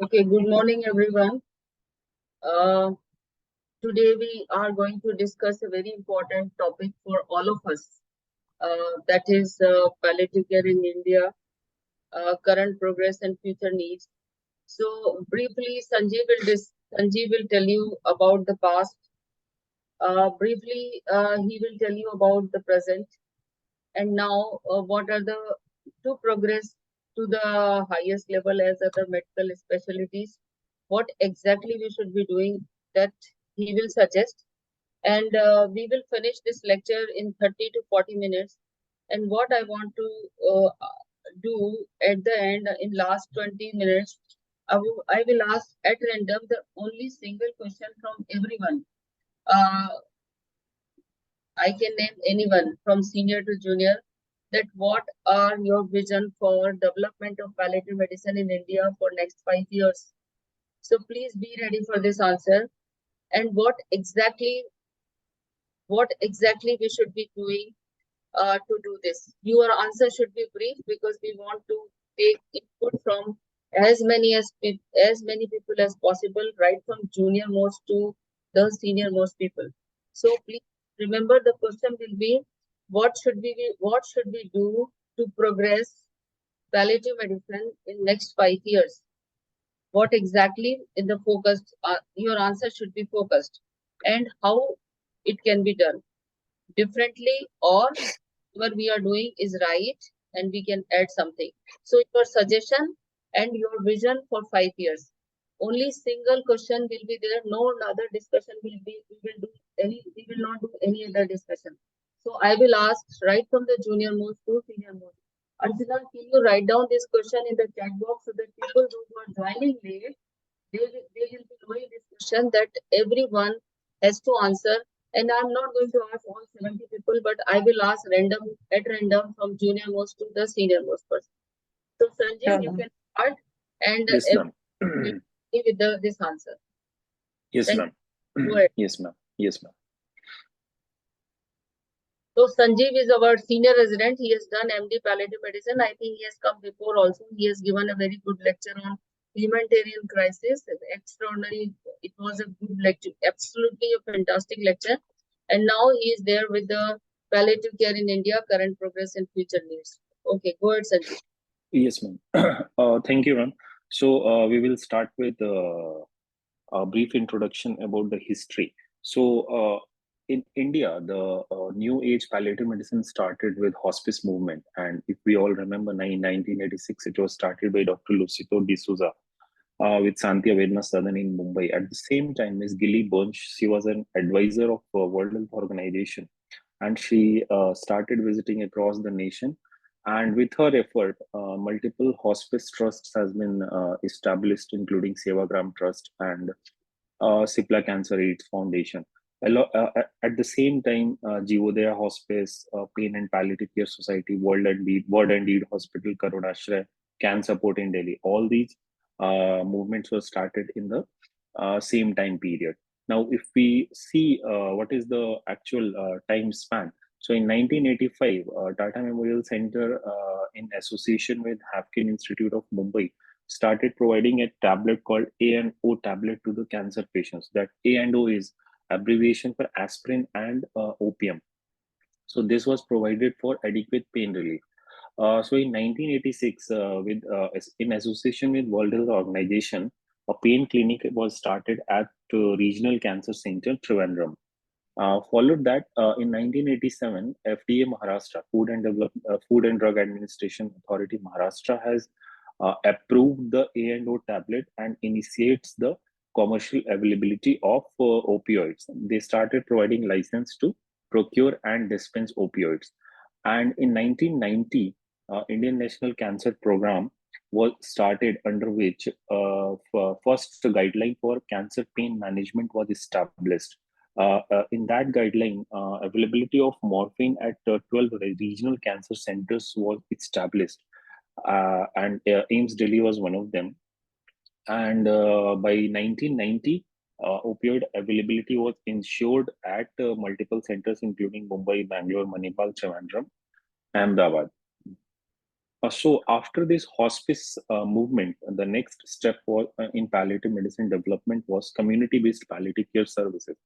Okay, good morning, everyone. Uh, Today we are going to discuss a very important topic for all of us. That is palliative care in India, current progress and future needs. So briefly, Sanjeev will tell you about the past. Briefly, he will tell you about the present. And now, what are the to progress to the highest level as other medical specialties? What exactly we should be doing, that he will suggest. And we will finish this lecture in 30 to 40 minutes. And what I want to do at the end, in last 20 minutes, I will ask at random the only single question from everyone. Uh, I can name anyone from senior to junior, that what are your vision for development of palliative medicine in India for next 5 years? So please be ready for this answer. And what exactly we should be doing to do this? Your answer should be brief because we want to take input from as many people as possible, right from junior most to the senior most people. So please remember, the question will be, what should we do to progress palliative medicine in next 5 years? What exactly in the focus? Your answer should be focused, and how it can be done differently, or what we are doing is right and we can add something. So your suggestion and your vision for 5 years. Only single question will be there. No other discussion will be. We will not do any other discussion. So I will ask right from the junior most to senior most. Archana, can you write down this question in the chat box so that people who are joining late, they will be knowing this question that everyone has to answer. And I'm not going to ask all 70 people, but I will ask at random from junior most to the senior most person. So Sanjeev, you can start, and Yes, ma'am. with this answer. Yes, ma'am. Go ahead. Yes, ma'am. Yes, ma'am. So Sanjeev is our senior resident. He has done MD Palliative Medicine. I think he has come before also. He has given a very good lecture on humanitarian crisis. Extraordinary. It was a good lecture. Absolutely a fantastic lecture. And now he is there with the palliative care in India, current progress and future needs. Okay, go ahead, Sanjeev. Yes, ma'am. Thank you, ma'am. So we will start with a brief introduction about the history. So in India, the new age palliative medicine started with hospice movement. And if we all remember, in 1986, it was started by Dr. Lucito D'Souza with Santia Vedna Southern in Mumbai. At the same time, Ms. Gilly Bunch, she was an advisor of World Health Organization, and she started visiting across the nation. And with her effort, multiple hospice trusts has been established, including Sevagram Trust and Cipla Cancer AIDS Foundation. At the same time, Jeevodaya Hospice, Pain and Palliative Care Society, Word and Deed Hospital, Karunashray, Can Support in Delhi. All these movements were started in the same time period. Now, if we see what is the actual time span, so in 1985, Tata Memorial Center, in association with Hafkin Institute of Mumbai, started providing a tablet called A&O tablet to the cancer patients. That A&O is abbreviation for aspirin and opium. So this was provided for adequate pain relief. So in 1986, in association with World Health Organization, a pain clinic was started at Regional Cancer Center, Trivandrum. Followed that, in 1987, FDA Maharashtra, Food and Drug Administration Authority Maharashtra, has approved the A&O tablet and initiates the commercial availability of opioids. They started providing license to procure and dispense opioids. And in 1990, Indian National Cancer Program was started, under which first guideline for cancer pain management was established. In that guideline, availability of morphine at 12 regional cancer centers was established, and AIMS Delhi was one of them. And by 1990, opioid availability was ensured at multiple centers, including Mumbai, Bangalore, Manipal, Trivandrum, Ahmedabad. So after this hospice movement, the next step was, in palliative medicine development was community-based palliative care services.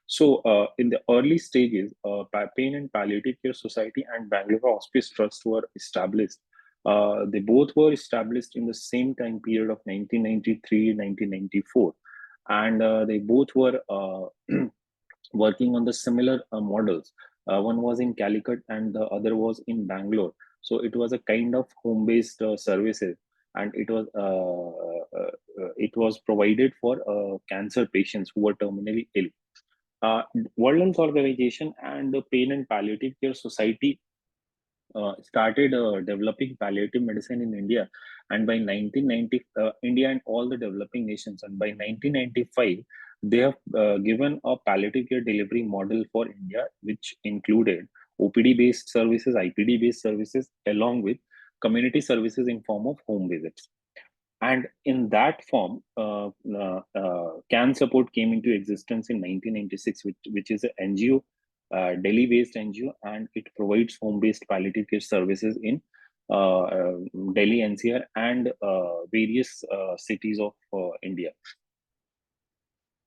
So in the early stages, Pain and Palliative Care Society and Bangalore Hospice Trust were established. They both were established in the same time period of 1993-1994, and they both were working on the similar models. One was in Calicut and the other was in Bangalore. So it was a kind of home-based services, and it was provided for cancer patients who were terminally ill. Uh, World Health Organization and the Pain and Palliative Care Society started developing palliative medicine in India, and by 1990, India and all the developing nations, and by 1995, they have given a palliative care delivery model for India, which included OPD-based services, IPD-based services, along with community services in form of home visits. And in that form, CAN support came into existence in 1996, which is an NGO, Delhi-based NGO, and it provides home-based palliative care services in Delhi NCR and various cities of India.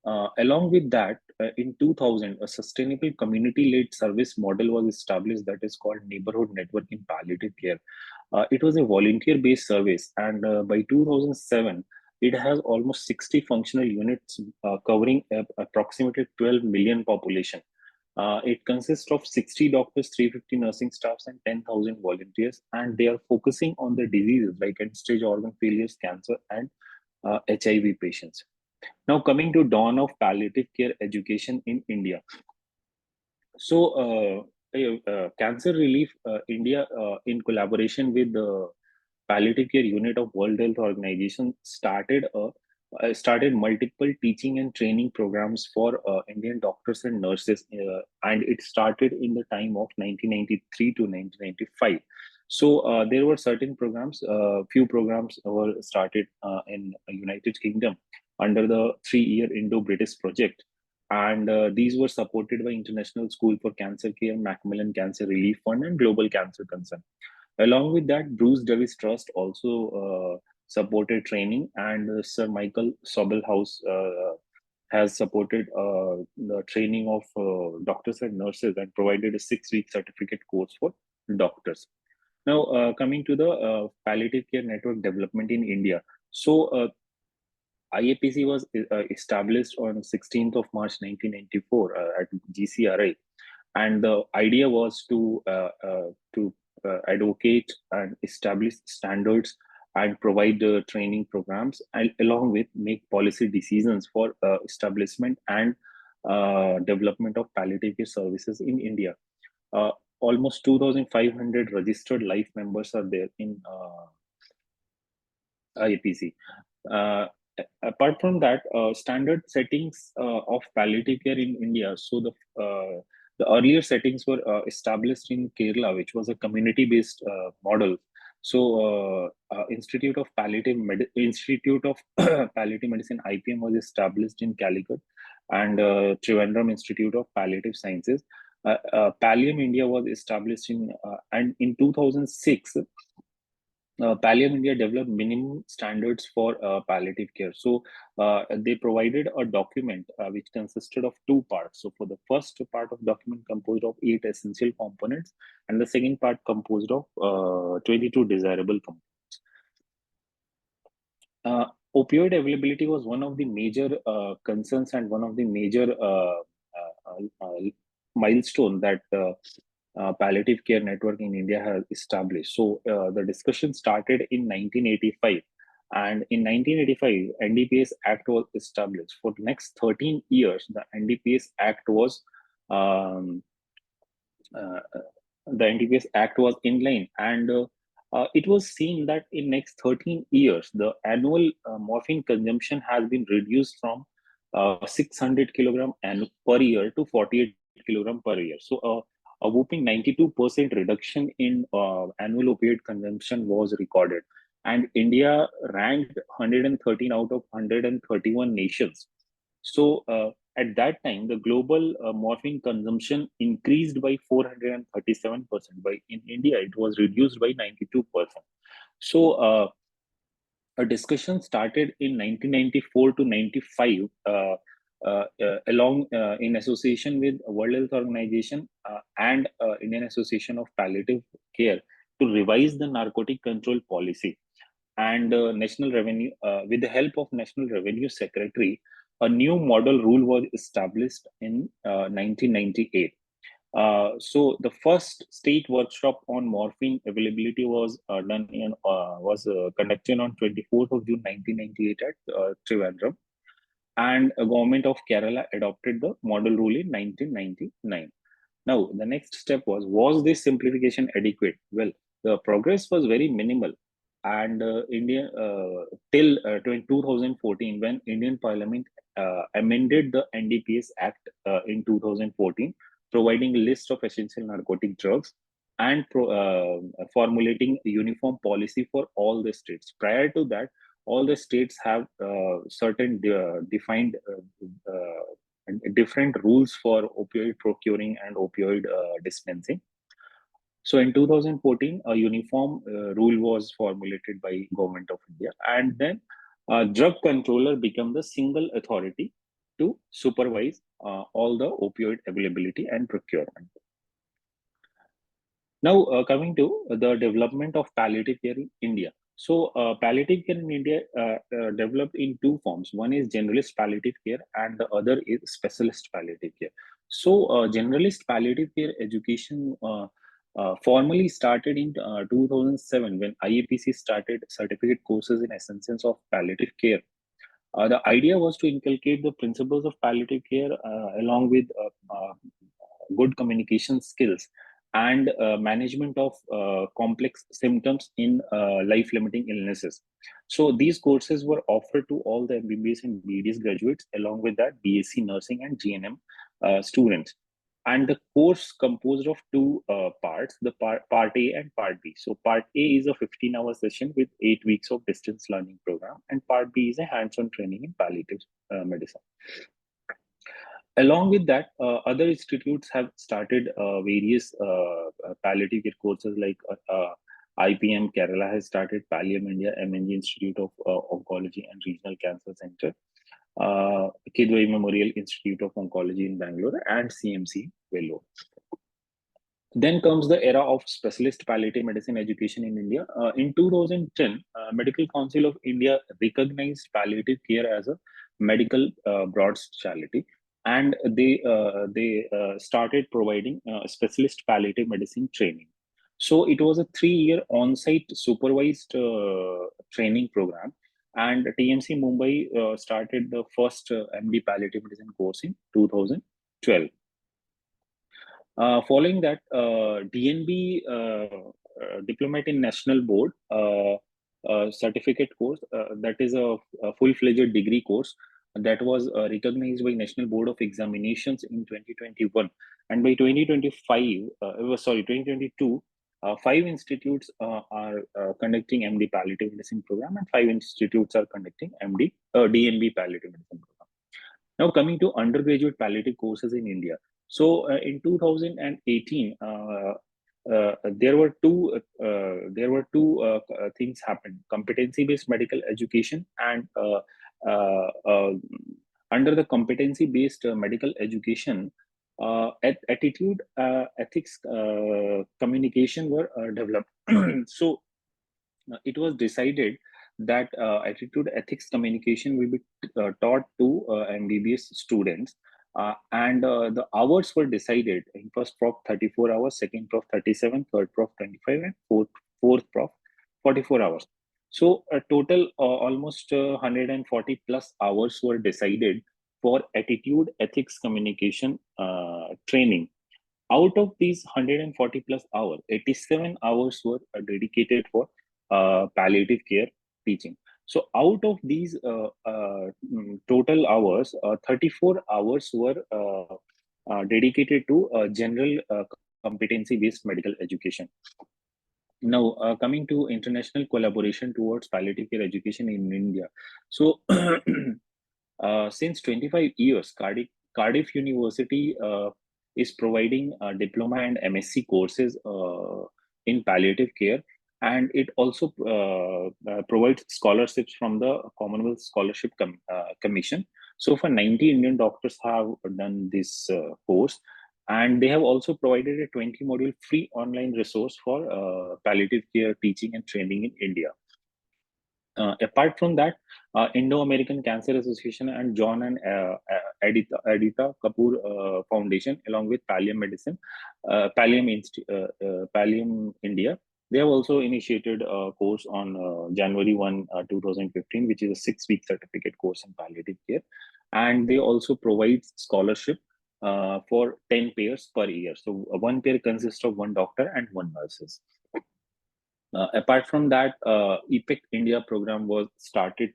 Along with that, in 2000, a sustainable community-led service model was established that is called Neighborhood Network in Palliative Care. It was a volunteer-based service, and by 2007, it has almost 60 functional units covering approximately 12 million population. It consists of 60 doctors, 350 nursing staffs, and 10,000 volunteers, and they are focusing on the diseases like end-stage organ failures, cancer, and HIV patients. Now, coming to dawn of palliative care education in India. So, Cancer Relief India, in collaboration with the Palliative Care Unit of World Health Organization, started multiple teaching and training programs for Indian doctors and nurses, and it started in the time of 1993 to 1995. So there were certain programs. Few programs were started in United Kingdom under the 3-year Indo-British project, and these were supported by International School for Cancer Care, Macmillan Cancer Relief Fund, and Global Cancer Concern. Along with that, Bruce Davis Trust also supported training, and Sir Michael Sobelhaus has supported the training of doctors and nurses and provided a 6-week certificate course for doctors. Now, coming to the palliative care network development in India. So, IAPC was established on 16th of March 1994 at GCRI, and the idea was to advocate and establish standards and provide training programs, and along with make policy decisions for establishment and development of palliative care services in India. Uh, Almost 2,500 registered life members are there in IAPC. Uh, Apart from that, standard settings of palliative care in India. So the earlier settings were established in Kerala, which was a community-based model. So Institute of Palliative Medicine (IPM) was established in Calicut, and Trivandrum Institute of Palliative Sciences. Pallium India was established and in 2006. Pallium India developed minimum standards for palliative care. So they provided a document which consisted of 2 parts. So for the first part of document composed of 8 essential components, and the second part composed of 22 desirable components. Opioid availability was one of the major concerns and one of the major milestone that palliative care network in India has established. So the discussion started in 1985, and in 1985, NDPS Act was established. For the next 13 years, the NDPS Act was um, uh, the NDPS Act was in line, and it was seen that in next 13 years, the annual morphine consumption has been reduced from 600 kilogram per year to 48 kilogram per year. So a whooping 92% reduction in annual opioid consumption was recorded, and India ranked 113 out of 131 nations. So at that time, the global morphine consumption increased by 437%. By in India, it was reduced by 92%. So a discussion started in 1994 to 95 along in association with World Health Organization and Indian Association of Palliative Care to revise the narcotic control policy. And national revenue with the help of National Revenue Secretary, a new model rule was established in 1998. So the first state workshop on morphine availability was conducted on 24th of June 1998 at Trivandrum, and a government of Kerala adopted the model rule in 1999. Now, the next step was this simplification adequate? Well, the progress was very minimal, and India till 2014, when Indian Parliament amended the NDPS Act in 2014, providing a list of essential narcotic drugs and formulating a uniform policy for all the states. Prior to that, all the states have certain defined different rules for opioid procuring and opioid dispensing. So in 2014, a uniform rule was formulated by Government of India, and then drug controller became the single authority to supervise all the opioid availability and procurement. Now, coming to the development of palliative care in India. So, palliative care in India developed in two forms. One is generalist palliative care, and the other is specialist palliative care. So, generalist palliative care education formally started in 2007, when IAPC started certificate courses in essence of palliative care. The idea was to inculcate the principles of palliative care along with good communication skills and management of complex symptoms in life-limiting illnesses. So these courses were offered to all the MBBS and BDS graduates, along with that BSc nursing and GNM students. And the course composed of two parts, the part A and part B. So part A is a 15-hour session with 8 weeks of distance learning program, and part B is a hands-on training in palliative medicine. Along with that, other institutes have started various palliative care courses, like IPM Kerala has started Pallium India, MNG Institute of Oncology and Regional Cancer Center, Kidwai Memorial Institute of Oncology in Bangalore, and CMC Vellore. Then comes the era of specialist palliative medicine education in India. In 2010, Medical Council of India recognized palliative care as a medical broad specialty, and they started providing specialist palliative medicine training. So it was a 3-year on-site supervised training program, and TMC Mumbai started the first MD palliative medicine course in 2012. Following that, DNB Diplomat in National Board certificate course, that is a full-fledged degree course that was recognized by National Board of Examinations in 2021. And by 2022, 5 institutes are conducting MD palliative medicine program, and 5 institutes are conducting DNB palliative medicine program. Now, coming to undergraduate palliative courses in India. So in 2018, there were two things happened: competency-based medical education, and under the competency-based medical education, attitude, ethics, communication were developed. So it was decided that attitude, ethics, communication will be taught to MBBS students, and the hours were decided. In first prof 34 hours, second prof 37, third prof 25, and fourth prof 44 hours. So a total almost 140 plus hours were decided for attitude, ethics, communication training. Out of these 140 plus hours, 87 hours were dedicated for palliative care teaching. So out of these total hours, 34 hours were dedicated to general competency-based medical education. Now, coming to international collaboration towards palliative care education in India. So, since 25 years, Cardiff University is providing diploma and MSc courses in palliative care. and it also provides scholarships from the Commonwealth Scholarship Commission. So for 90 Indian doctors have done this course, and they have also provided a 20 module free online resource for palliative care teaching and training in India. Apart from that, Indo-American Cancer Association and John and Aditya Kapoor Foundation, along with Pallium Medicine, Pallium India, they have also initiated a course on January 1, 2015, which is a 6-week certificate course in palliative care. And they also provide scholarship for 10 pairs per year. So one pair consists of one doctor and one nurses. Apart from that, EPIC India program was started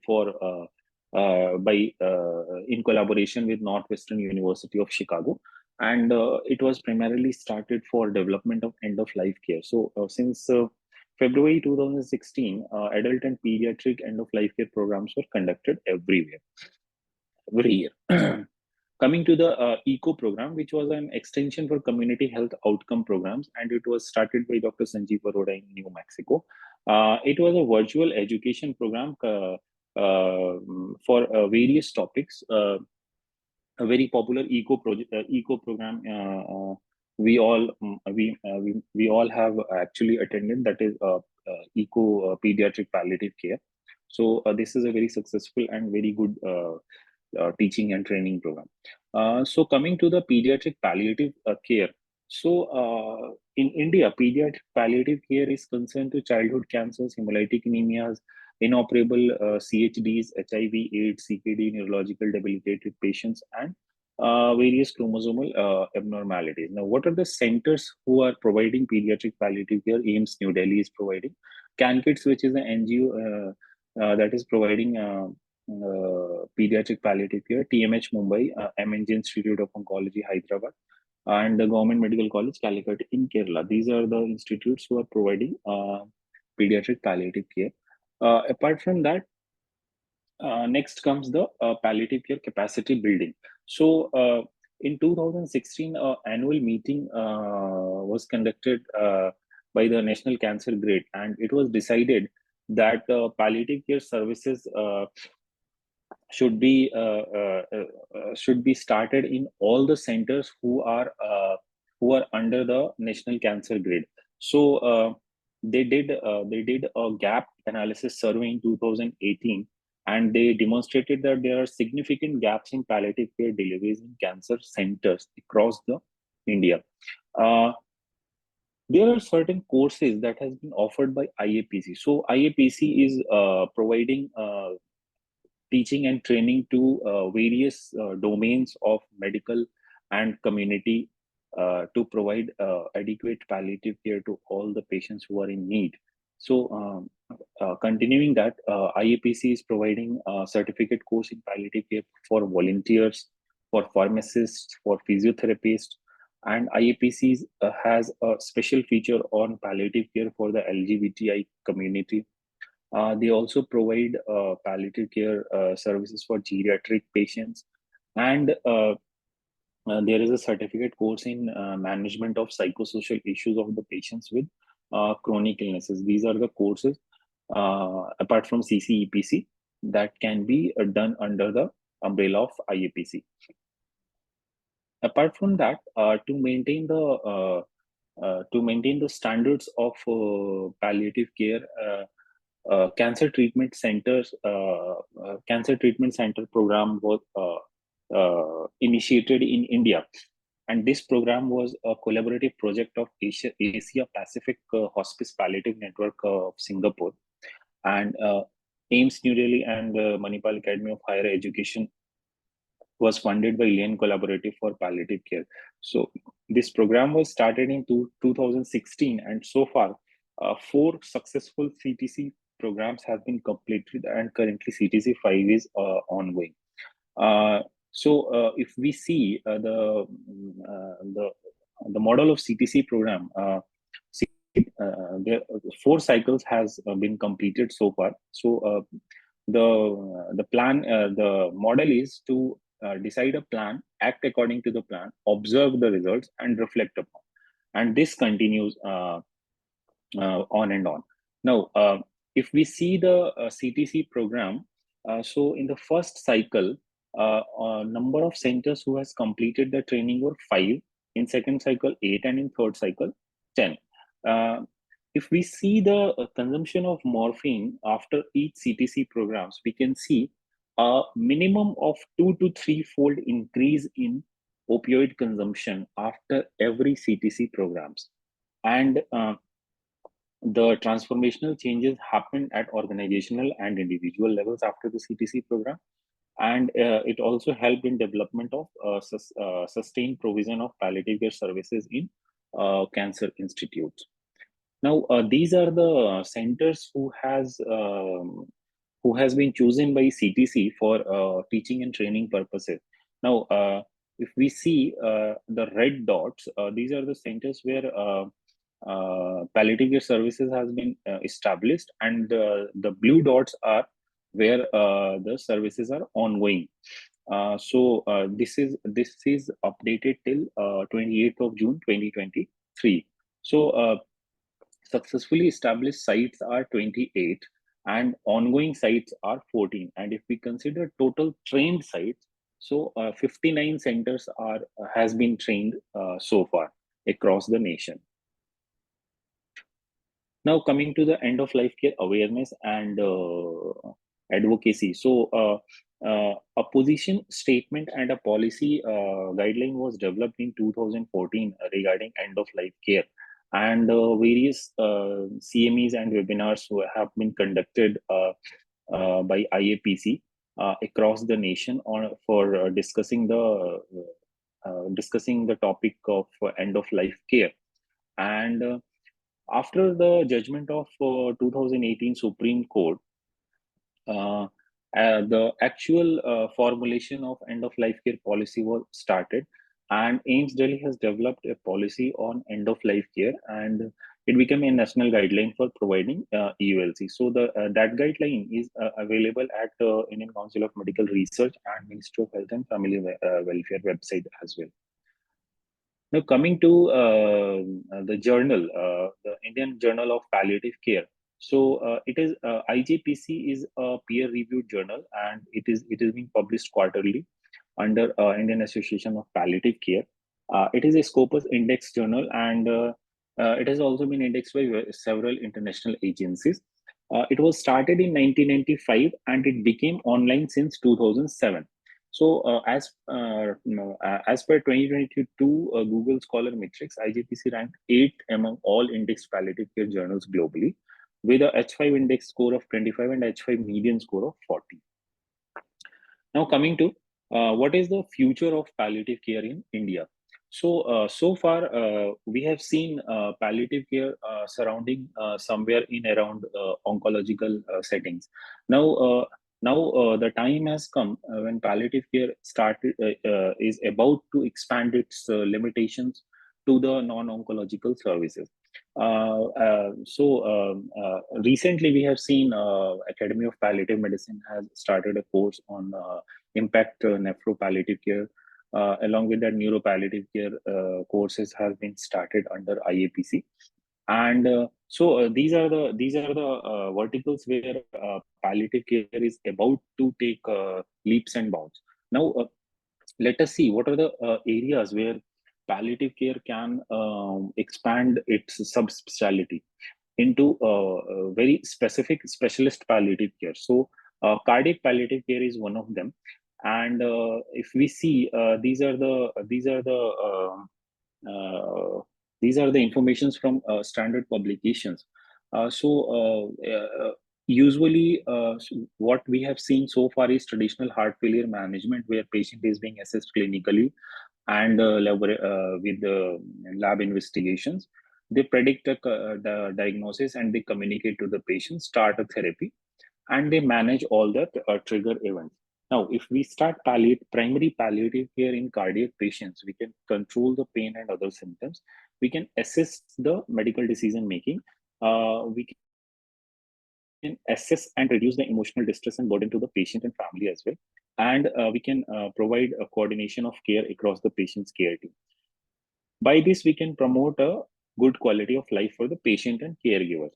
in collaboration with Northwestern University of Chicago, and it was primarily started for development of end-of-life care. So since February 2016, adult and pediatric end-of-life care programs were conducted every year. Coming to the ECO program, which was an extension for community health outcome programs, and it was started by Dr. Sanjeev Kumar in New Mexico. It was a virtual education program for various topics. A very popular ECO program. We all have actually attended. That is ECO pediatric palliative care. So this is a very successful and very good teaching and training program. So coming to the pediatric palliative care. So in India, pediatric palliative care is concerned to childhood cancers, hemolytic anemias, inoperable CHDs, HIV, AIDS, CKD, neurological debilitated patients, and various chromosomal abnormalities. Now, what are the centers who are providing pediatric palliative care? AIMS New Delhi is providing. CanKids, which is an NGO that is providing pediatric palliative care. TMH Mumbai, MNG Institute of Oncology Hyderabad, and the Government Medical College Calicut in Kerala. These are the institutes who are providing pediatric palliative care. Apart from that, next comes the palliative care capacity building. So in 2016, annual meeting was conducted by the National Cancer Grid, and it was decided that palliative care services should be started in all the centers who are under the National Cancer Grid. So they did a gap analysis survey in 2018, and they demonstrated that there are significant gaps in palliative care deliveries in cancer centers across the India. There are certain courses that has been offered by IAPC. So IAPC is providing teaching and training to various domains of medical and community to provide adequate palliative care to all the patients who are in need. So continuing that, IAPC is providing a certificate course in palliative care for volunteers, for pharmacists, for physiotherapists, and IAPC has a special feature on palliative care for the LGBTI community. They also provide palliative care services for geriatric patients, and there is a certificate course in management of psychosocial issues of the patients with chronic illnesses. These are the courses, apart from CCEPC, that can be done under the umbrella of IAPC. Apart from that, to maintain the standards of palliative care, cancer treatment center program was initiated in India, and this program was a collaborative project of Asia Pacific Hospice Palliative Network of Singapore, and AIMS New Delhi and Manipal Academy of Higher Education was funded by Lane Collaborative for Palliative Care. So this program was started in 2016, and so far 4 successful CTC programs have been completed, and currently CTC 5 is ongoing. So if we see the model of CTC program, there 4 cycles has been completed so far. So the plan, the model is to decide a plan, act according to the plan, observe the results, and reflect upon. And this continues on and on. Now, if we see the CTC program, so in the first cycle, number of centers who has completed the training were 5, in second cycle 8, and in third cycle 10. If we see the consumption of morphine after each CTC programs, we can see a minimum of 2 to 3 fold increase in opioid consumption after every CTC programs. And the transformational changes happen at organizational and individual levels after the CTC program. And it also helped in development of sustained provision of palliative care services in cancer institutes. Now, these are the centers who has been chosen by CTC for teaching and training purposes. Now, if we see the red dots, these are the centers where palliative care services has been established, and the blue dots are where the services are ongoing. This is updated till 28th of June 2023. So successfully established sites are 28 and ongoing sites are 14. And if we consider total trained sites, so 59 centers are has been trained so far across the nation. Now, coming to the end of life care awareness and advocacy. So, a position statement and a policy guideline was developed in 2014 regarding end of life care, and various CMEs and webinars have been conducted by IAPC across the nation for discussing the topic of end of life care. And after the judgment of 2018 Supreme Court, uh, the actual formulation of end of life care policy was started, and AIMS Delhi has developed a policy on end of life care, and it became a national guideline for providing EULC. So that guideline is available at Indian Council of Medical Research and Ministry of Health and Family Welfare website as well. Now, coming to the journal, the Indian Journal of Palliative Care. So it is IJPC is a peer-reviewed journal, and it is being published quarterly under Indian Association of Palliative Care. It is a Scopus Index journal, and it has also been indexed by several international agencies. It was started in 1995, and it became online since 2007. So, as per 2022 Google Scholar Matrix, IJPC ranked 8th among all indexed palliative care journals globally, with a H5 index score of 25 and H5 median score of 40. Now, coming to what is the future of palliative care in India? So far, we have seen palliative care surrounding somewhere in around oncological settings. Now, the time has come when palliative care is about to expand its limitations to the non-oncological services. Recently, we have seen Academy of Palliative Medicine has started a course on impact nephropalliative care. Along with that, neuropalliative care courses have been started under IAPC, and these are the verticals where palliative care is about to take leaps and bounds. Now, let us see what are the areas where palliative care can expand its subspecialty into very specific specialist palliative care. So, cardiac palliative care is one of them, and if we see these are the informations from standard publications. Usually, what we have seen so far is traditional heart failure management, where patient is being assessed clinically and with the lab investigations. They predict the diagnosis, and they communicate to the patient, start a therapy, and they manage all the trigger events. Now, if we start primary palliative care in cardiac patients, we can control the pain and other symptoms. We can assist the medical decision making. We can assess and reduce the emotional distress and burden to the patient and family as well. And we can provide a coordination of care across the patient's care team. By this, we can promote a good quality of life for the patient and caregiver.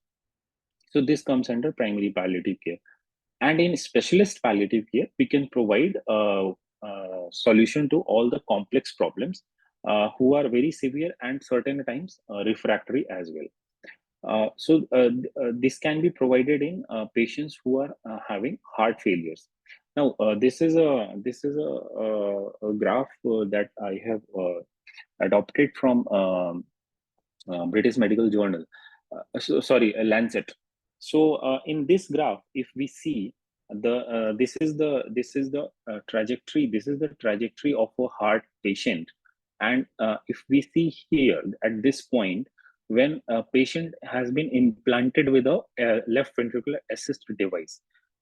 So this comes under primary palliative care. And in specialist palliative care, we can provide a solution to all the complex problems who are very severe and certain times refractory as well. This can be provided in patients who are having heart failures. Now, this is a graph that I have adopted from British Medical Journal. Sorry, Lancet. So in this graph, if we see this is the trajectory. This is the trajectory of a heart patient, and if we see here at this point, when a patient has been implanted with a left ventricular assist device.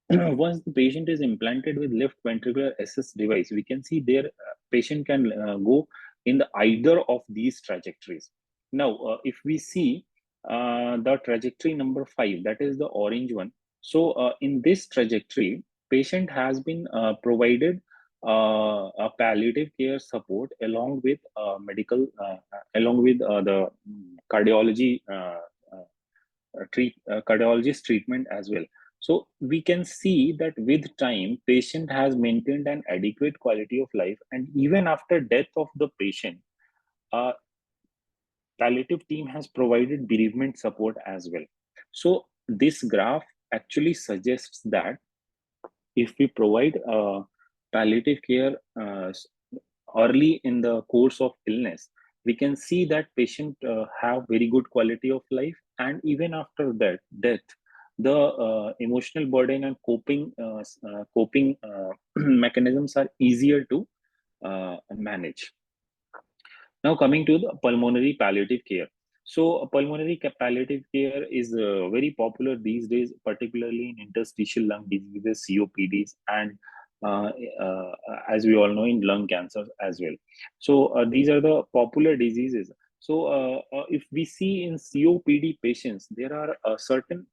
Once the patient is implanted with left ventricular assist device, we can see their patient can go in the either of these trajectories. Now, if we see the trajectory number 5, that is the orange one. So, in this trajectory, patient has been provided a palliative care support along with along with the cardiology cardiologist treatment as well. So we can see that with time, patient has maintained an adequate quality of life, and even after death of the patient, uh, palliative team has provided bereavement support as well. So this graph actually suggests that if we provide palliative care early in the course of illness, we can see that patient have very good quality of life, and even after that death, the emotional burden and coping mechanisms are easier to manage. Now, coming to the pulmonary palliative care. So, pulmonary palliative care is very popular these days, particularly in interstitial lung diseases, COPDs, and uh, uh, as we all know, in lung cancer as well. So, these are the popular diseases. So, if we see in COPD patients, there are certain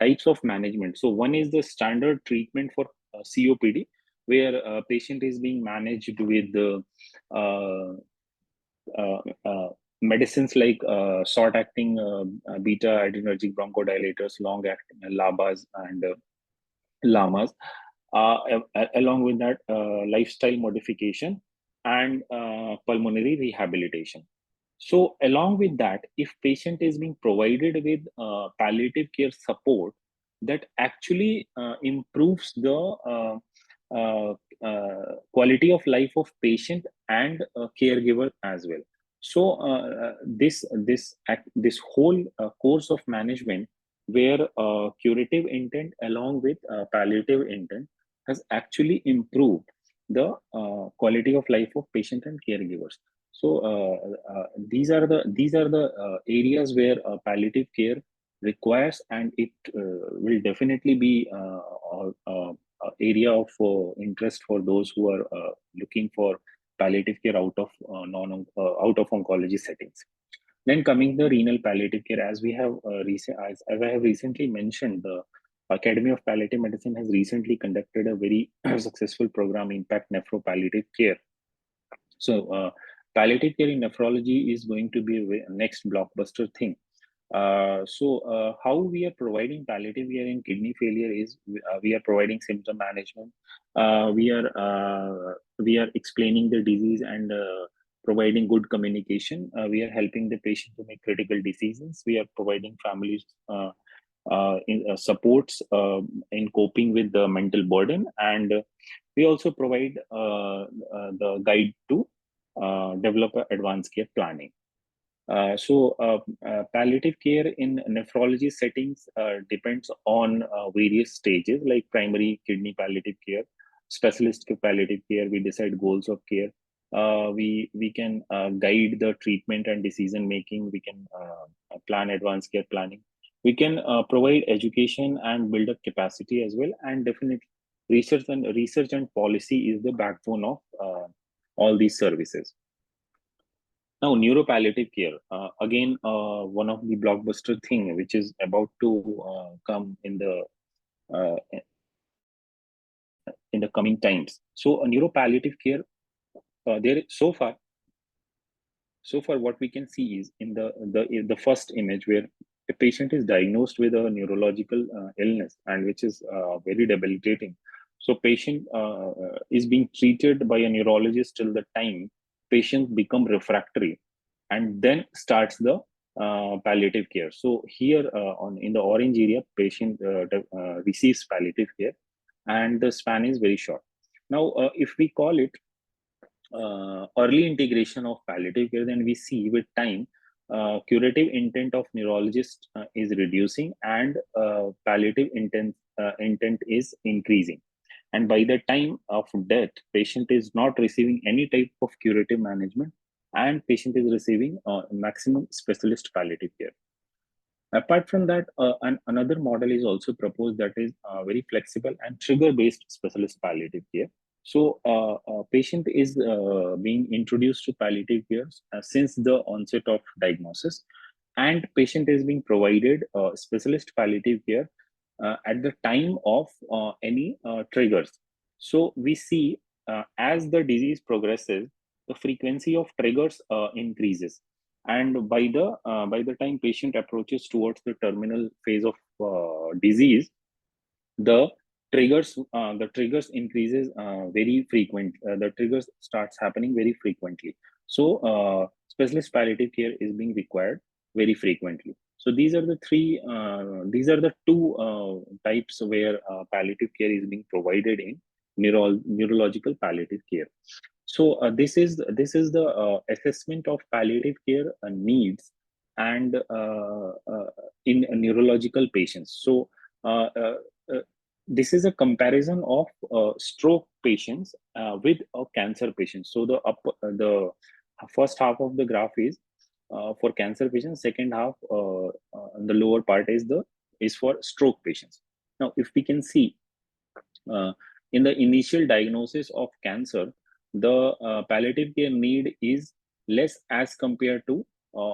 types of management. So, one is the standard treatment for COPD, where a patient is being managed with the uh, uh, medicines like short-acting beta adrenergic bronchodilators, long-acting LABAs and LAMAs, along with that lifestyle modification and pulmonary rehabilitation. So, along with that, if patient is being provided with palliative care support, that actually improves the quality of life of patient and caregiver as well. So, this whole course of management, where curative intent along with palliative intent has actually improved the quality of life of patient and caregivers. So these are the areas where palliative care requires, and it will definitely be area of interest for those who are looking for palliative care out of non out of oncology settings. Then coming the renal palliative care, as we have as I have recently mentioned, the Academy of Palliative Medicine has recently conducted a very successful program, Impact Nephro Palliative Care. So, palliative care in nephrology is going to be a next blockbuster thing. How we are providing palliative care in kidney failure is we are providing symptom management. We are explaining the disease and providing good communication. We are helping the patient to make critical decisions. We are providing families supports in coping with the mental burden, and we also provide the guide to develop advanced care planning. Palliative care in nephrology settings depends on various stages like primary kidney palliative care, specialist palliative care. We decide goals of care. We can guide the treatment and decision making. We can plan advanced care planning. We can provide education and build up capacity as well. And definitely, research and policy is the backbone of all these services. Now, neuropalliative care, again, one of the blockbuster thing which is about to come uh, in the coming times. So, neuropalliative care, there so far, what we can see is in the first image where a patient is diagnosed with a neurological illness and which is very debilitating. So patient is being treated by a neurologist till the time patient become refractory, and then starts the palliative care. So here on in the orange area, patient receives palliative care, and the span is very short. Now, if we call it early integration of palliative care, then we see with time curative intent of neurologist is reducing, and palliative intent is increasing. And by the time of death, patient is not receiving any type of curative management, and patient is receiving maximum specialist palliative care. Apart from that, another model is also proposed, that is very flexible and trigger-based specialist palliative care. So, patient is being introduced to palliative care since the onset of diagnosis, and patient is being provided specialist palliative care at the time of any triggers. So, we see as the disease progresses, the frequency of triggers increases, and by the time patient approaches towards the terminal phase of disease, the triggers increases very frequent the triggers starts happening very frequently. So specialist palliative care is being required very frequently. So these are the two types where palliative care is being provided in neurological palliative care. So this is the assessment of palliative care needs and in neurological patients. So uh, uh, uh, this is a comparison of stroke patients with cancer patients. So the first half of the graph is for cancer patients. Second half, the lower part is for stroke patients. Now, if we can see uh, in the initial diagnosis of cancer, the palliative care need is less as compared to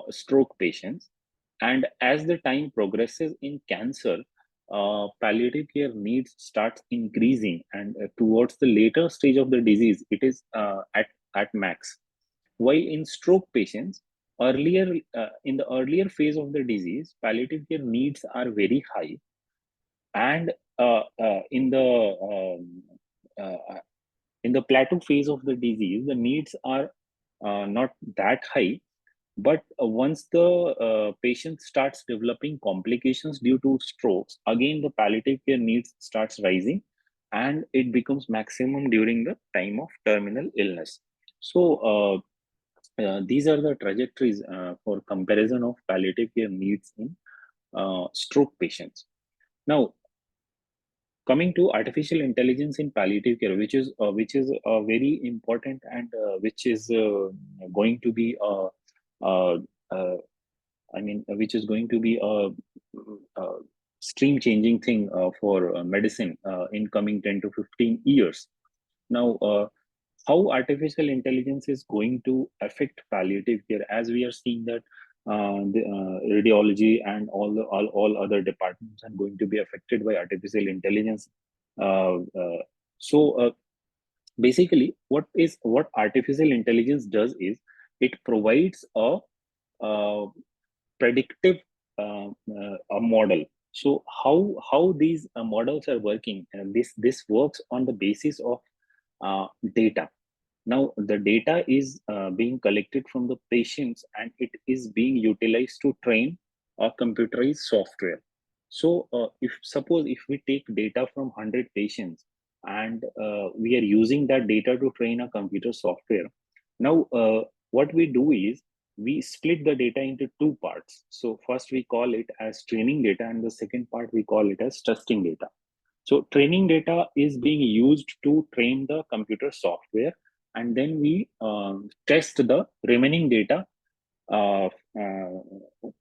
stroke patients. And as the time progresses in cancer, palliative care needs starts increasing, and towards the later stage of the disease, it is at max. While in stroke patients, earlier in the earlier phase of the disease, palliative care needs are very high, and uh, in the plateau phase of the disease, the needs are not that high. But once the patient starts developing complications due to strokes, again the palliative care needs starts rising, and it becomes maximum during the time of terminal illness. So these are the trajectories for comparison of palliative care needs in stroke patients. Now, coming to artificial intelligence in palliative care, which is very important, and which is going to be uh, uh, which is going to be a stream changing thing for medicine in coming 10 to 15 years. Now, how artificial intelligence is going to affect palliative care, as we are seeing that the radiology and all other departments are going to be affected by artificial intelligence. So basically, what artificial intelligence does is it provides uh, predictive a model. So how these models are working, and this works on the basis of data. Now, the data is being collected from the patients, and it is being utilized to train a computerized software. So, if suppose if we take data from 100 patients, and we are using that data to train a computer software, now what we do is we split the data into two parts. So, first we call it as training data, and the second part we call it as testing data. So training data is being used to train the computer software, and then we test the remaining data uh, uh,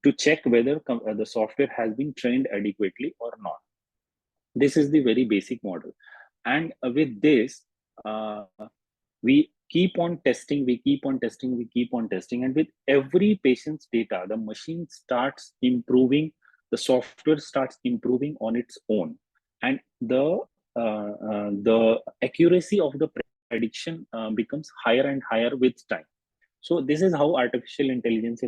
to check whether the software has been trained adequately or not. This is the very basic model, and with this, we keep on testing, we keep on testing, we keep on testing, and with every patient's data, the machine starts improving, the software starts improving on its own, and the accuracy of the prediction becomes higher and higher with time. So this is how artificial intelligence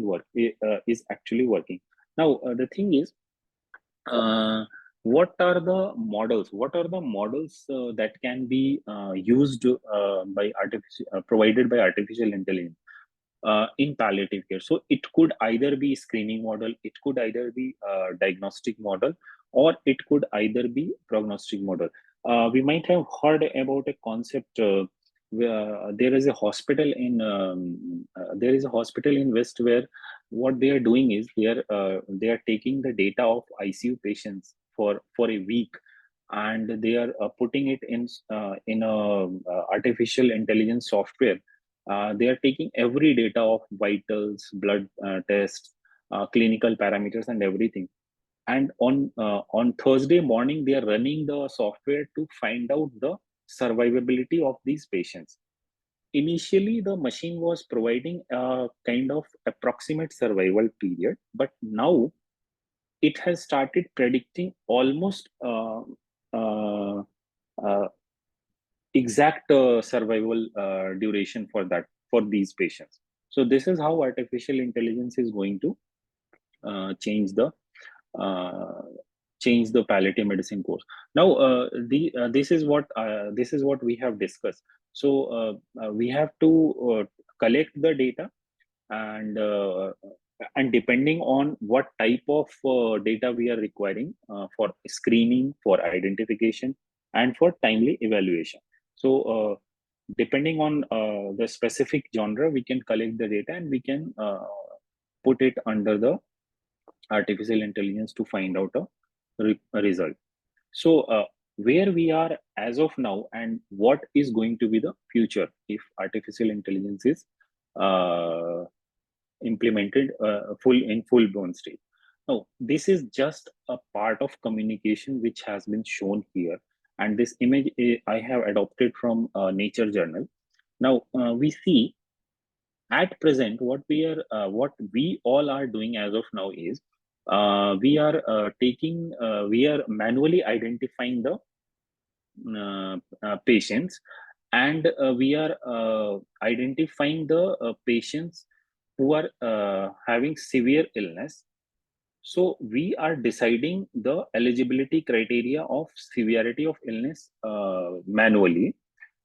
is actually working. Now, the thing is, what are the models? What are the models that can be used by provided by artificial intelligence in palliative care? So it could either be screening model, it could either be diagnostic model, or it could either be prognostic model. We might have heard about a concept. Where there is a hospital in West where what they are doing is they are taking the data of ICU patients for a week, and they are putting it in a artificial intelligence software. They are taking every data of vitals, blood tests, clinical parameters, and everything. And on Thursday morning, they are running the software to find out the survivability of these patients. Initially, the machine was providing a kind of approximate survival period, but now it has started predicting almost uh, exact survival duration for these patients. So this is how artificial intelligence is going to uh, change the uh, change the palliative medicine course. Now, this is what we have discussed. So we have to collect the data, and depending on what type of data we are requiring for screening, for identification, and for timely evaluation. So depending on the specific genre, we can collect the data, and we can put it under the artificial intelligence to find out a result. So where we are as of now, and what is going to be the future if artificial intelligence is uh, implemented full blown state. Now, this is just a part of communication which has been shown here, and this image I have adopted from Nature Journal. Now, we see at present what we all are doing as of now is we are manually identifying the patients, and we are identifying the patients who are having severe illness. So we are deciding the eligibility criteria of severity of illness manually.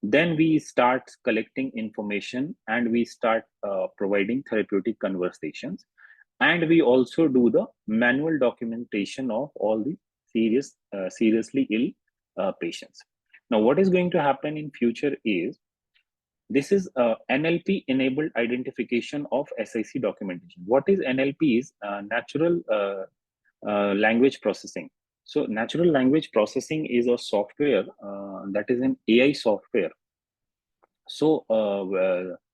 Then we start collecting information, and we start providing therapeutic conversations, and we also do the manual documentation of all the seriously ill patients. Now, what is going to happen in future is this is NLP enabled identification of SIC documentation. What is NLP is natural language processing. So natural language processing is a software that is an AI software. So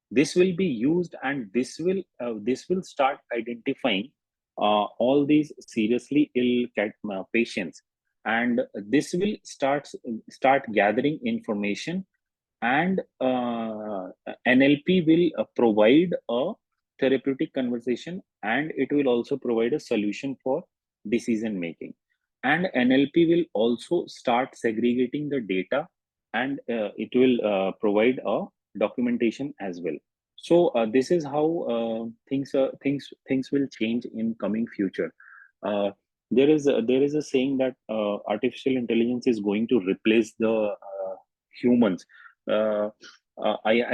this will be used, and this will start identifying all these seriously ill patients, and this will start gathering information, and NLP will provide a therapeutic conversation, and it will also provide a solution for decision making. And NLP will also start segregating the data, and it will provide a documentation as well. So this is how things will change in coming future. There is a saying that artificial intelligence is going to replace the humans. I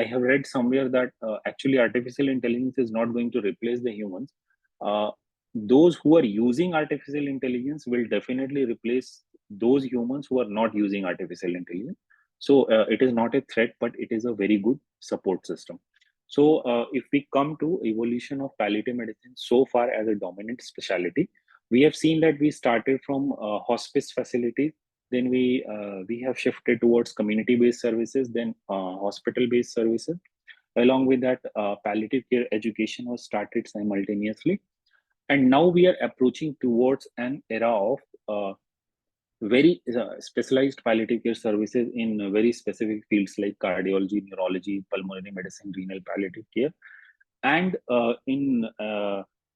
have read somewhere that actually artificial intelligence is not going to replace the humans. Uh, those who are using artificial intelligence will definitely replace those humans who are not using artificial intelligence. So it is not a threat, but it is a very good support system. So if we come to evolution of palliative medicine so far as a dominant specialty, we have seen that we started from hospice facilities, then we have shifted towards community-based services, then hospital-based services. Along with that, palliative care education was started simultaneously, and now we are approaching towards an era of very specialized palliative care services in very specific fields like cardiology, neurology, pulmonary medicine, renal palliative care, and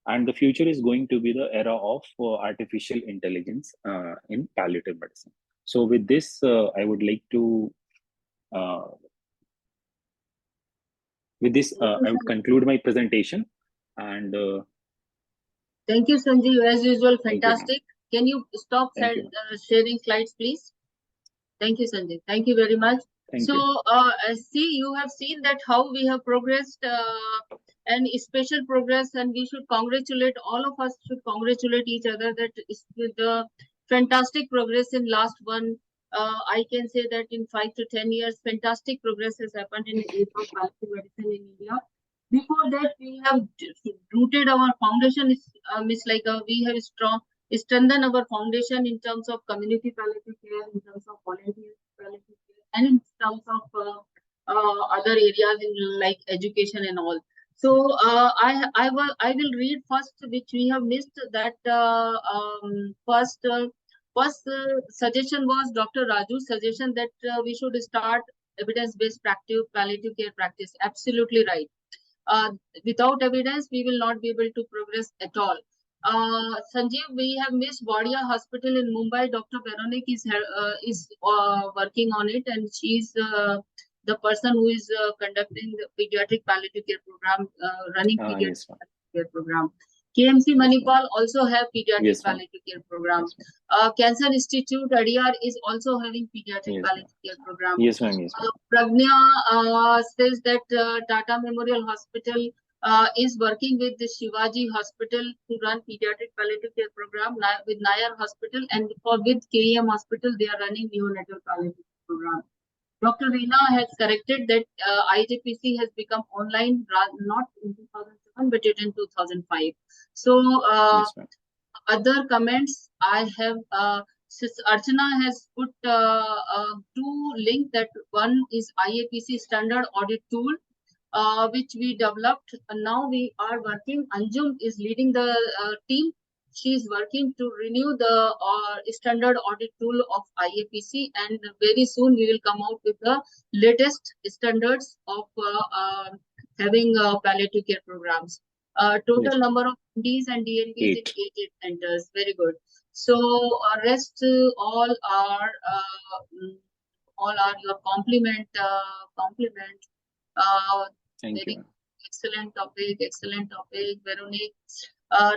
and the future is going to be the era of artificial intelligence in palliative medicine. So with this, uh, I would conclude my presentation, and Thank you, Sanjeev. As usual, Thank you, ma'am. fantastic. Can you stop Thank you. sharing slides, please? Thank you, Sanjeev. Thank you very much. Thank So, you. see, you have seen that how we have progressed and special progress, and we should congratulate, all of us should congratulate each other that is the fantastic progress in last one. I can say that in 5 to 10 years, fantastic progress has happened in the area of palliative medicine in India. Before that, we have rooted our foundation is like we have strengthen our foundation in terms of community palliative care, in terms of volunteer palliative care, and in terms of other areas in like education and all. So I will read first which we have missed that first suggestion was Dr. Raju's suggestion that we should start evidence-based palliative care practice. Absolutely right. uh, Without evidence, we will not be able to progress at all. Sanjeev, we have missed Wadia Hospital in Mumbai. Dr. Veronique is working on it, and she's the person who is conducting the pediatric palliative care program, running pediatric Yes, ma'am. palliative care program. KMC Manipal also have pediatric Yes, ma'am. palliative care program. Yes, ma'am. Cancer Institute Adyar is also having pediatric Yes, palliative care program. yes, ma'am. Yes, ma'am. Pragnya says that Tata Memorial Hospital is working with the Shivaji Hospital to run pediatric palliative care program with Nayar Hospital, and with KEM Hospital, they are running neonatal palliative program. Dr. Reena has corrected that IJPC has become online, not in 2007, but it in 2005. So, Yes, ma'am. other comments I have, Archana has put two links. That one is IAPC standard audit tool, which we developed. Now we are working. Anjum is leading the team. She is working to renew the standard audit tool of IAPC, and very soon we will come out with the latest standards of having palliative care programs. Total Yes. number of MDs and DNPs in 8. 8 centers. Very good. So rest all are your compliment. Thank you, Very ma'am. excellent topic, Veronique.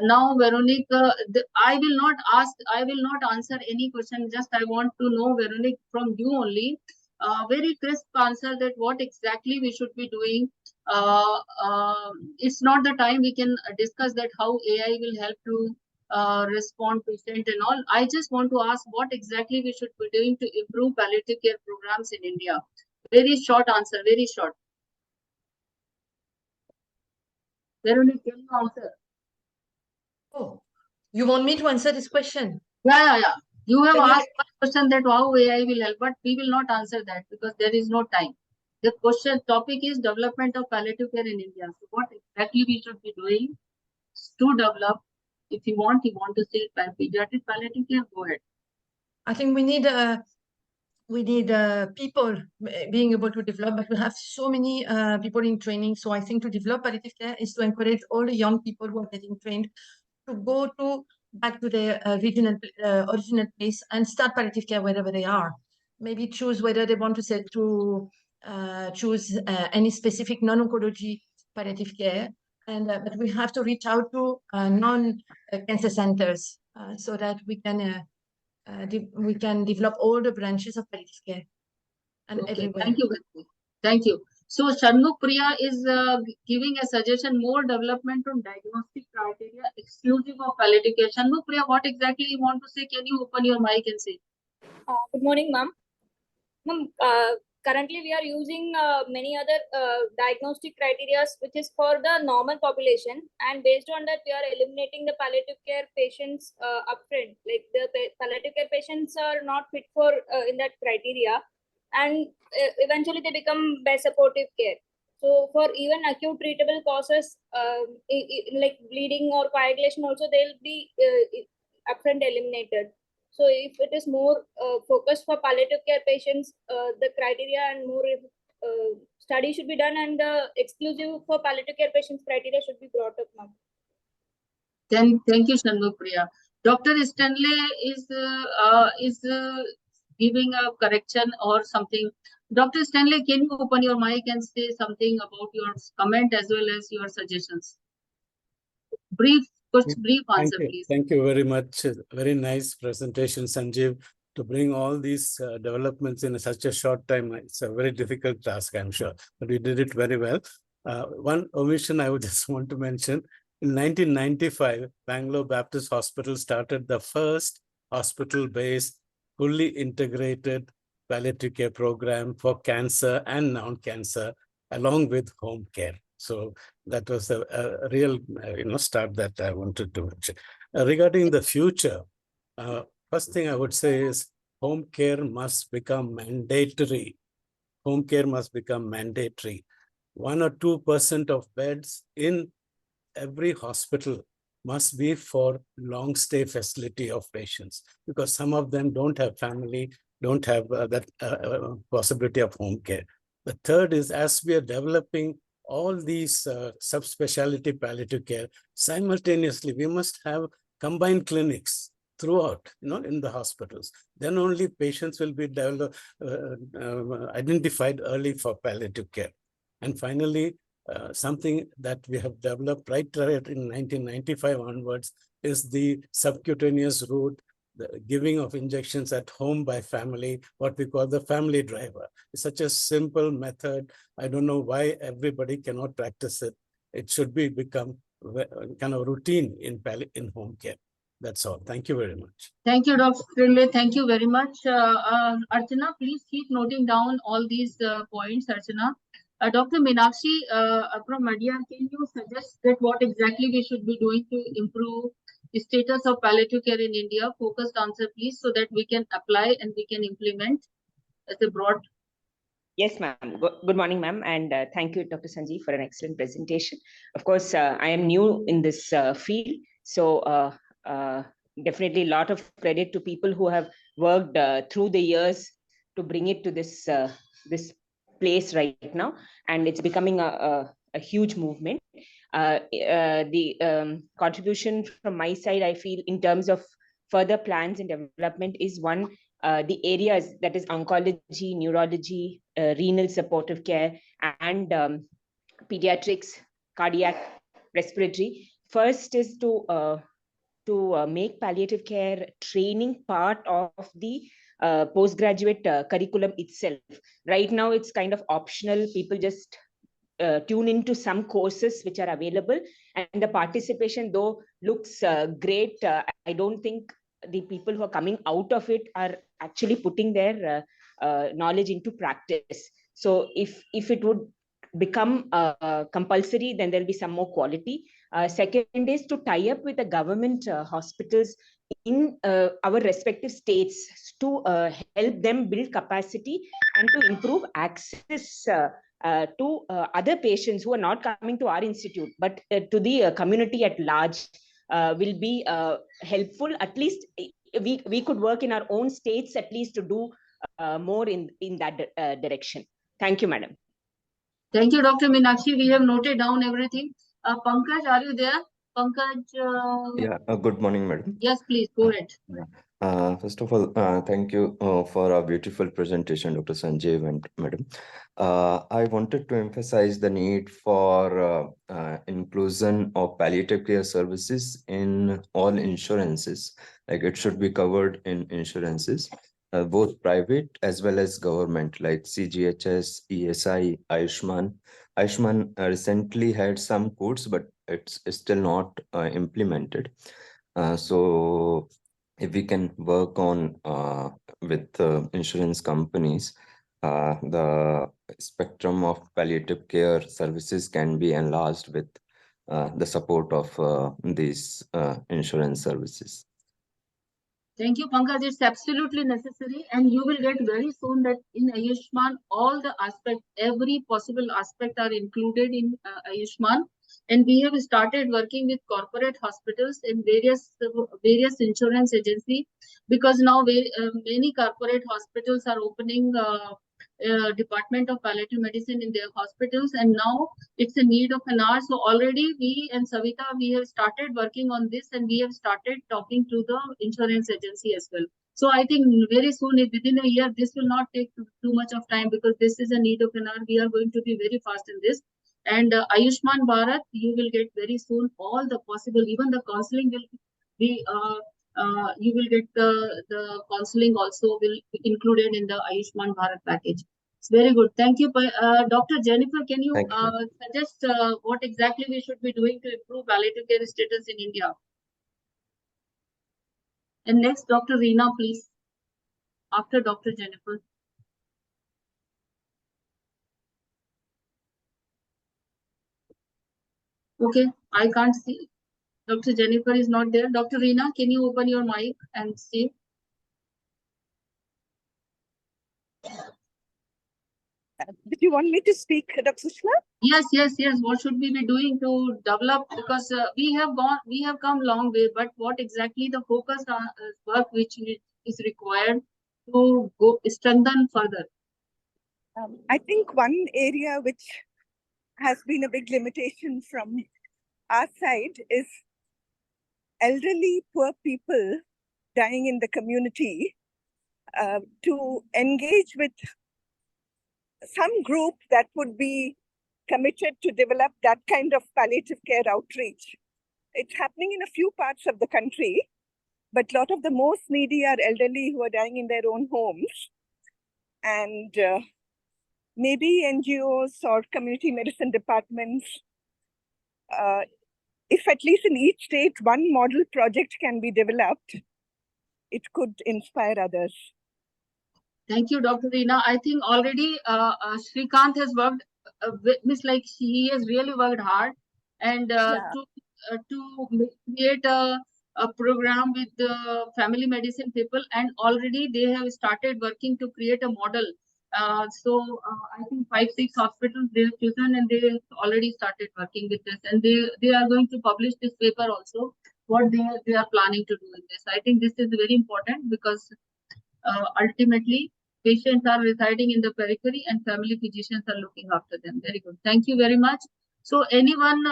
Now, Veronique, I will not answer any question. Just I want to know, Veronique, from you only, very crisp answer that what exactly we should be doing. It's not the time we can discuss that how AI will help to respond patient and all. I just want to ask what exactly we should be doing to improve palliative care programs in India. Very short answer, very short. Veronique, can you answer? Oh, you want me to answer this question? Yeah. You have Can you- asked one question that how AI will help, but we will not answer that because there is no time. The topic is development of palliative care in India. So what exactly we should be doing to develop? If you want to say pediatric palliative care, go ahead. I think we need people being able to develop, but we have so many people in training. So I think to develop palliative care is to encourage all the young people who are getting trained to go back to their original place and start palliative care wherever they are. Maybe choose whether they want to choose any specific non-oncology palliative care, and but we have to reach out to non-cancer centers so that we can develop all the branches of palliative care and Okay, everywhere. thank you. Thank you. So Shanmukh Priya is giving a suggestion, more development on diagnostic criteria exclusive of palliative care. Shanmukh Priya, what exactly you want to say? Can you open your mic and say? Good morning, ma'am. Ma'am, currently we are using many other diagnostic criteria which is for the normal population, and based on that we are eliminating the palliative care patients upfront. Like the palliative care patients are not fit for in that criteria, and eventually they become best supportive care. So for even acute treatable causes like bleeding or coagulation also, they'll be upfront eliminated. So if it is more focused for palliative care patients, the criteria and more study should be done, and the exclusive for palliative care patients criteria should be brought up now. Thank you, Shanmukh Priya. Dr. Stanley is giving a correction or something. Dr. Stanley, can you open your mic and say something about your comment as well as your suggestions? Brief brief answer, please. Thank you very much. Very nice presentation, Sanjeev. To bring all these developments in such a short time, it's a very difficult task, I'm sure, but we did it very well. One omission I would just want to mention, in 1995, Bangalore Baptist Hospital started the first hospital-based, fully integrated palliative care program for cancer and non-cancer, along with home care. So that was a real start that I wanted to mention. Regarding the future, first thing I would say is home care must become mandatory. Home care must become mandatory. 1 or 2% of beds in every hospital must be for long stay facility of patients, because some of them don't have family, don't have that possibility of home care. The third is, as we are developing all these subspecialty palliative care, simultaneously, we must have combined clinics throughout, in the hospitals. Then only patients will be identified early for palliative care. And finally, something that we have developed right in 1995 onwards is the subcutaneous route, the giving of injections at home by family, what we call the family driver. It's such a simple method. I don't know why everybody cannot practice it. It should become kind of routine in home care. That's all. Thank you very much. Thank you, Dr. Pillai. Thank you very much. Archana, please keep noting down all these points, Archana. Dr. Meenakshi from Madhya, can you suggest that what exactly we should be doing to improve the status of palliative care in India? Focused answer, please, so that we can apply and we can implement as a broad. Yes, ma'am. Good morning, ma'am. And thank you, Dr. Sanjeev, for an excellent presentation. Of course, I am new in this field. So definitely a lot of credit to people who have worked through the years to bring it to this place right now. And it's becoming a huge movement. The contribution from my side, I feel, in terms of further plans and development is one, the areas that is oncology, neurology, renal supportive care, and pediatrics, cardiac, respiratory. First is to make palliative care training part of the postgraduate curriculum itself. Right now, it's kind of optional. People just tune into some courses which are available, and the participation, though, looks great. I don't think the people who are coming out of it are actually putting their knowledge into practice. So if it would become compulsory, then there'll be some more quality. Second is to tie up with the government hospitals in our respective states to help them build capacity and to improve access to other patients who are not coming to our institute, but to the community at large, will be helpful. At least we could work in our own states, at least to do more in that direction. Thank you, madam. Thank you, Dr. Meenakshi. We have noted down everything. Pankaj, are you there? Pankaj? Yeah, good morning, madam. Yes, please, go ahead. First of all, thank you for a beautiful presentation, Dr. Sanjeev and madam. I wanted to emphasize the need for inclusion of palliative care services in all insurances. Like it should be covered in insurances, both private as well as government, like CGHS, ESI, Ayushman. Ayushman recently had some codes, but it's still not implemented. So if we can work on with insurance companies, the spectrum of palliative care services can be enlarged with the support of these insurance services. Thank you, Pankaj. It's absolutely necessary, and you will get very soon that in Ayushman, all the aspects, every possible aspect are included in Ayushman. And we have started working with corporate hospitals and various insurance agencies, because now many corporate hospitals are opening Department of Palliative Medicine in their hospitals, and now it's a need of an hour. So already we and Savita, we have started working on this, and we have started talking to the insurance agency as well. So I think very soon, within a year, this will not take too much of time, because this is a need of an hour. We are going to be very fast in this. And Ayushman Bharat, you will get very soon all the possible, even the counseling will be, you will get the counseling also will be included in the Ayushman Bharat package. It's very good. Thank you. Dr. Jennifer, can you suggest what exactly we should be doing to improve palliative care status in India? And next, Dr. Reena, please. After Dr. Jennifer. Okay, I can't see. Dr. Jennifer is not there. Dr. Reena, can you open your mic and see? Did you want me to speak, Dr. Sushma? Yes, yes, yes. What should we be doing to develop? Because we have come long way, but what exactly the focus on work which is required to go strengthen further? I think one area which has been a big limitation from our side is elderly poor people dying in the community. To engage with some group that would be committed to develop that kind of palliative care outreach. It's happening in a few parts of the country, but a lot of the most needy are elderly who are dying in their own homes. And maybe NGOs or community medicine departments, if at least in each state one model project can be developed, it could inspire others. Thank you, Dr. Reena. I think already Srikanth has worked, he has really worked hard, and to create a program with the family medicine people, and already they have started working to create a model. I think 5-6 hospitals they have chosen, and they have already started working with this, and they are going to publish this paper also. What they are planning to do in this. I think this is very important because ultimately patients are residing in the periphery and family physicians are looking after them. Very good. Thank you very much. So anyone,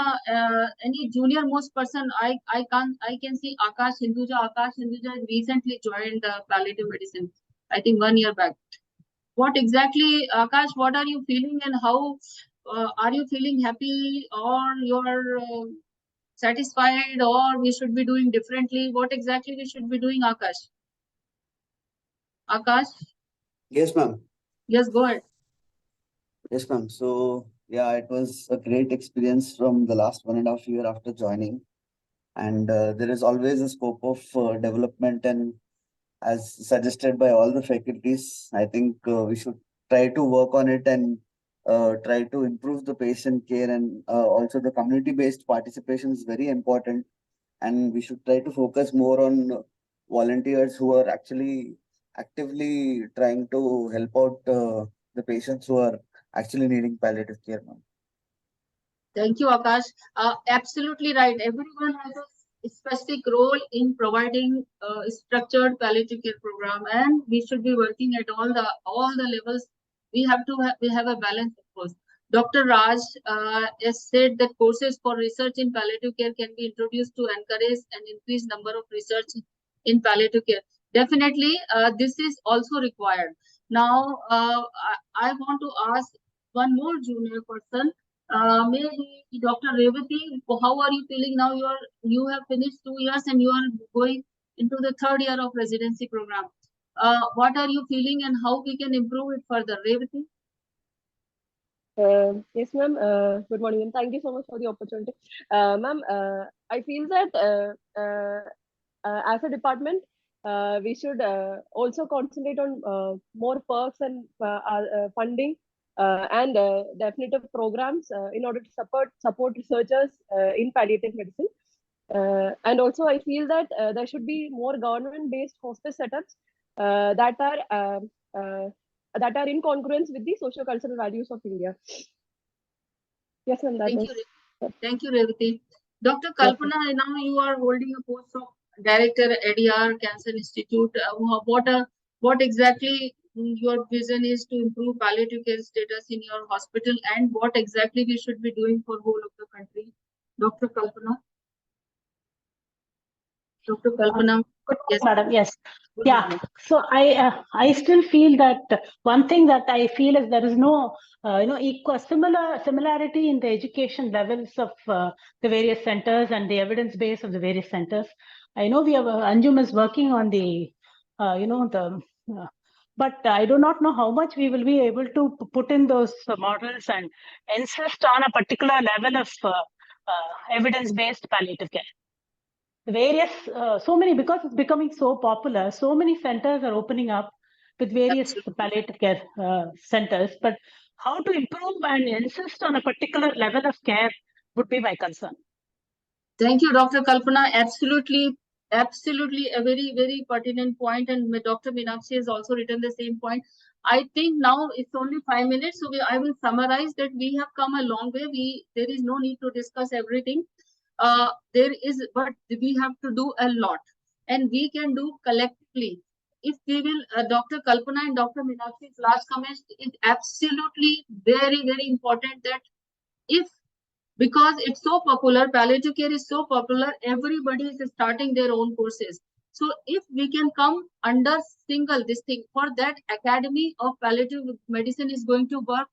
any junior most person, I can see Akash Hinduja. Akash Hinduja recently joined palliative medicine, I think 1 year back. What exactly, Akash, what are you feeling, and how are you feeling? Happy, or you're satisfied, or we should be doing differently? What exactly we should be doing, Akash? Akash? Yes, ma'am. Yes, go ahead. Yes, ma'am. So, yeah, it was a great experience from the last 1.5 years after joining. And there is always a scope of development. And as suggested by all the faculties, I think we should try to work on it and try to improve the patient care. And also the community-based participation is very important. And we should try to focus more on volunteers who are actually actively trying to help out the patients who are actually needing palliative care now. Thank you, Akash. Absolutely right. Everyone has a specific role in providing a structured palliative care program, and we should be working at all the levels. We have a balance, of course. Dr. Raj has said that courses for research in palliative care can be introduced to encourage an increased number of research in palliative care. Definitely, this is also required. Now, I want to ask one more junior person. Maybe Dr. Revati, how are you feeling now? You have finished 2 years and you are going into the 3rd year of residency program. What are you feeling and how we can improve it further, Revati? Yes, ma'am. Good morning, and thank you so much for the opportunity. Ma'am, I feel that as a department, we should also concentrate on more perks and funding and definitive programs in order to support researchers in palliative medicine. And also, I feel that there should be more government-based hospice setups that are in congruence with the socio-cultural values of India. Yes, ma'am. Thank you, Revati. Dr. Kalpana, now you are holding a post of Director ADR Cancer Institute. What exactly your vision is to improve palliative care status in your hospital, and what exactly we should be doing for whole of the country? Dr. Kalpana. Dr. Kalpana. Good Yes. morning, madam. Yes. Good Yeah. morning. So I still feel that one thing that I feel is there is no similarity in the education levels of the various centers and the evidence base of the various centers. I know we have Anjum is working on the but I do not know how much we will be able to put in those models and insist on a particular level of evidence-based palliative care. The various, so many, because it's becoming so popular, so many centers are opening up with various palliative care centers. But how to improve and insist on a particular level of care would be my concern. Thank you, Dr. Kalpana. Absolutely a very, very pertinent point, and Dr. Meenakshi has also written the same point. I think now it's only 5 minutes, so I will summarize that we have come a long way. There is no need to discuss everything. But we have to do a lot, and we can do collectively. If we will, Dr. Kalpana and Dr. Meenakshi's last comment is absolutely very, very important, that if, because it's so popular, palliative care is so popular, everybody is starting their own courses. So if we can come under single this thing, for that Academy of Palliative Medicine is going to work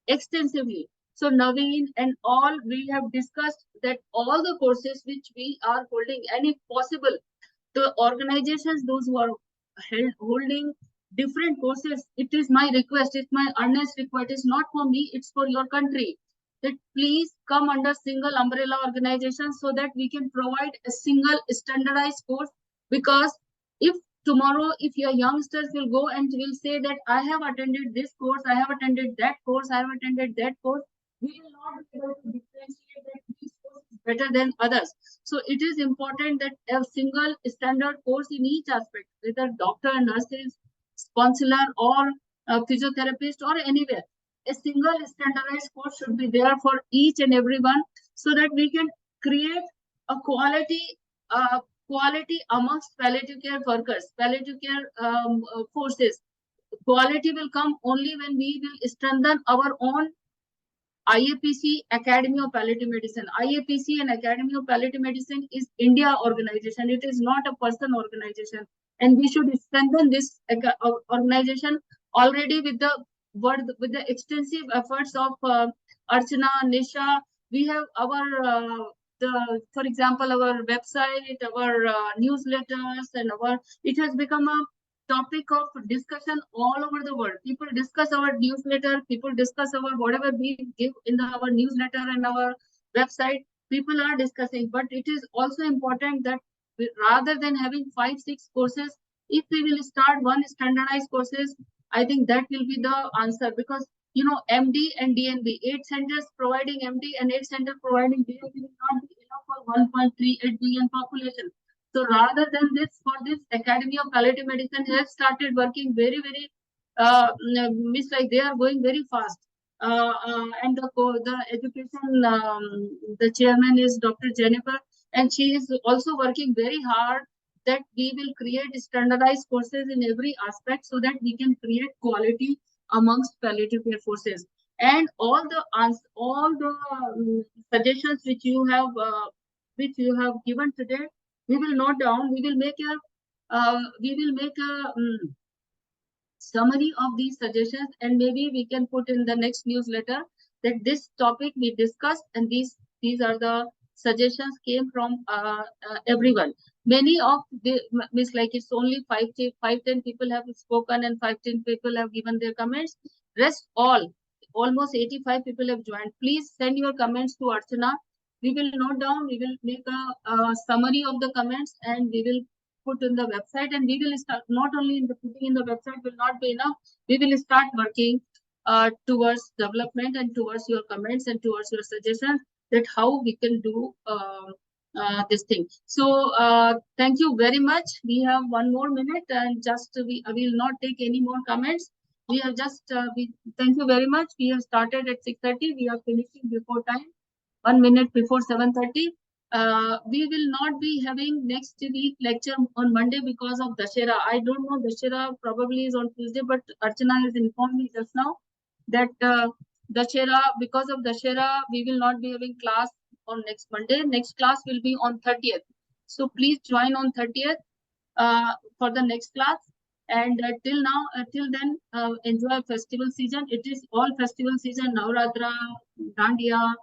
extensively. So Naveen and all, we have discussed that all the courses which we are holding, and if possible, the organizations, those who are holding different courses, it is my request, it's my earnest request, it's not for me, it's for your country, that please come under single umbrella organization so that we can provide a single standardized course. Because if tomorrow, if your youngsters will go and will say that I have attended this course, I have attended that course, I have attended that course, we will not be able to differentiate that this course is better than others. So it is important that a single standard course in each aspect, whether doctor, nurses, counselor, or physiotherapist, or anywhere, a single standardized course should be there for each and everyone, so that we can create a quality amongst palliative care workers, palliative care forces. Quality will come only when we will strengthen our own IAPC, Academy of Palliative Medicine. IAPC and Academy of Palliative Medicine is India organization. It is not a person organization. And we should strengthen this organization already with the extensive efforts of Archana, Nisha. We have our for example, our website, our newsletters, and it has become a topic of discussion all over the world. People discuss our newsletter, people discuss our whatever we give in our newsletter and our website. People are discussing, but it is also important that rather than having 5-6 courses, if we will start one standardized courses, I think that will be the answer. Because MD and DNB, 8 centers providing MD and 8 centers providing DNB will not be enough for 1.38 billion population. So rather than this, for this Academy of Palliative Medicine has started working very, very, like they are going very fast. And the education, the chairman is Dr. Jennifer, and she is also working very hard that we will create standardized courses in every aspect, so that we can create quality amongst palliative care forces. And all the suggestions which you have given today, we will note down. We will make a summary of these suggestions, and maybe we can put in the next newsletter that this topic we discussed, and these are the suggestions came from everyone. Many of the like it's only 5-10 people have spoken, and 5-10 people have given their comments. Rest almost 85 people have joined. Please send your comments to Archana. We will note down. We will make a summary of the comments, and we will put in the website, and we will start. Not only in the putting in the website will not be enough. We will start working towards development and towards your comments and towards your suggestions, that how we can do this thing. So thank you very much. We have 1 more minute, and just I will not take any more comments. We have just thank you very much. We have started at 6:30. We are finishing before time, 1 minute before 7:30. We will not be having next week lecture on Monday because of Dashera. I don't know, Dashera probably is on Tuesday, but Archana has informed me just now that Dashera, because of Dashera, we will not be having class on next Monday. Next class will be on 30th. So please join on 30th for the next class. And till then, enjoy festival season. It is all festival season, Navratri, Dandiya,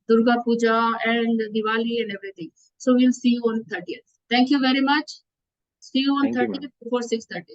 Durga Puja and Diwali and everything. So we'll see you on 30th. Thank you very much. See you on 30th before 6:30.